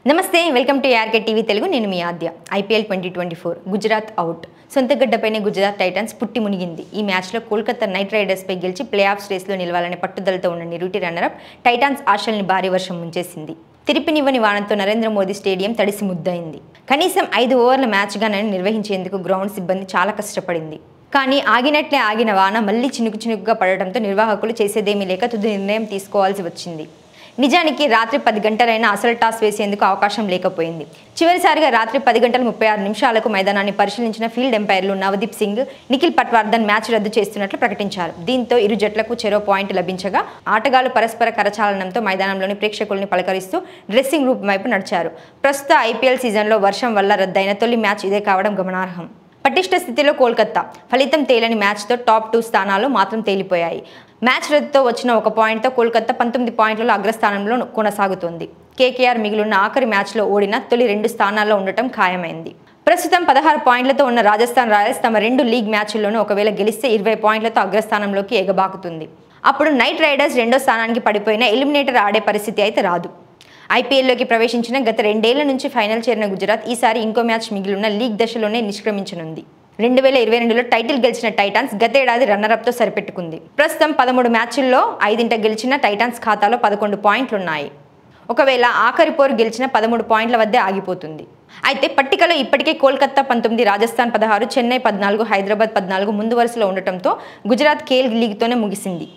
నమస్తే welcome to RK TV Telugu నేను మీ ఆద్య ఐపీఎల్ 2024 గుజరాత్ అవుట్ సొంత గడ్డపైనే గుజరాత్ టైటన్స్ పుట్టి మునిగింది ఈ మ్యాచ్లో కోల్కతా నైట్ రైడర్స్ పై గెలిచి ప్లే ఆఫ్స్ రేస్లో నిలవాలనే పట్టుదలతో ఉన్న నిరుటి రన్నరప్ టైటన్స్ ఆశల్ని భారీ వర్షం ముంచేసింది తిరిపినివ్వని వానంతో నరేంద్ర మోదీ స్టేడియం తడిసి ముద్దయింది కనీసం 5 ఓవర్ల మ్యాచ్గానే నిర్వహించేందుకు గ్రౌండ్ సిబ్బంది చాలా కష్టపడింది కానీ ఆగినట్లే ఆగిన వాన మళ్లీ చినుకుగా పడటంతో నిర్వాహకులు చేసేదేమీ లేక తుది నిర్ణయం తీసుకోవాల్సి వచ్చింది నిజానికి రాత్రి 10 గంటలైనా అసలు టాస్ వేసేందుకు అవకాశం లేకపోయింది చివరిసారిగా రాత్రి 10:36 మైదానాన్ని పరిశీలించిన ఫీల్డ్ ఎంపైర్లు నవదీప్ సింగ్ నిఖిల్ పట్వర్ధన్ మ్యాచ్ రద్దు చేస్తున్నట్లు ప్రకటించారు దీంతో ఇరు జట్లకు చెరో పాయింట్ లభించగా ఆటగాళ్లు పరస్పర కరచాలనంతో మైదానంలోని ప్రేక్షకుల్ని పలకరిస్తూ డ్రెస్సింగ్ రూమ్ వైపు నడిచారు ప్రస్తుత ఐపీఎల్ సీజన్లో వర్షం వల్ల రద్దయిన తొలి మ్యాచ్ ఇదే కావడం గమనార్హం పటిష్ట స్థితిలో కోల్కతా ఫలితం తేలని మ్యాచ్తో టాప్ 2 స్థానాలు మాత్రం తేలిపోయాయి మ్యాచ్ రద్దుతో వచ్చిన 1 పాయింట్తో కోల్కతా 19 పాయింట్లలో అగ్రస్థానంలో కొనసాగుతోంది కేకేఆర్ మిగిలిన ఆఖరి మ్యాచ్లో ఓడిన తొలి 2 స్థానాల్లో ఉండటం ఖాయమైంది ప్రస్తుతం 16 పాయింట్లతో ఉన్న రాజస్థాన్ రాయల్స్ తమ 2 లీగ్ మ్యాచ్ల్లోనూ ఒకవేళ గెలిస్తే 20 పాయింట్లతో అగ్రస్థానంలోకి ఎగబాకుతుంది అప్పుడు నైట్ రైడర్స్ 2వ స్థానానికి పడిపోయిన ఎలిమినేటర్ ఆడే పరిస్థితి అయితే రాదు ఐపీఎల్లోకి ప్రవేశించిన గత 2 ఏళ్ల నుంచి ఫైనల్ చేరిన గుజరాత్ ఈసారి ఇంకో మ్యాచ్ మిగిలిన లీగ్ దశలోనే నిష్క్రమించనుంది 2022లో టైటిల్ గెలిచిన టైటన్స్ గతేడాది రన్నరప్తో సరిపెట్టుకుంది ప్రస్తుతం 13 మ్యాచ్ల్లో 5 గెలిచిన టైటన్స్ ఖాతాలో 11 పాయింట్లున్నాయి ఒకవేళ ఆఖరి పోరు గెలిచిన 13 పాయింట్ల వద్దే ఆగిపోతుంది అయితే పట్టికలో ఇప్పటికే కోల్కతా 19 రాజస్థాన్ 16 చెన్నై 14 హైదరాబాద్ 14 ముందు వరుసలో ఉండటంతో గుజరాత్ కేల్ లీగ్తోనే ముగిసింది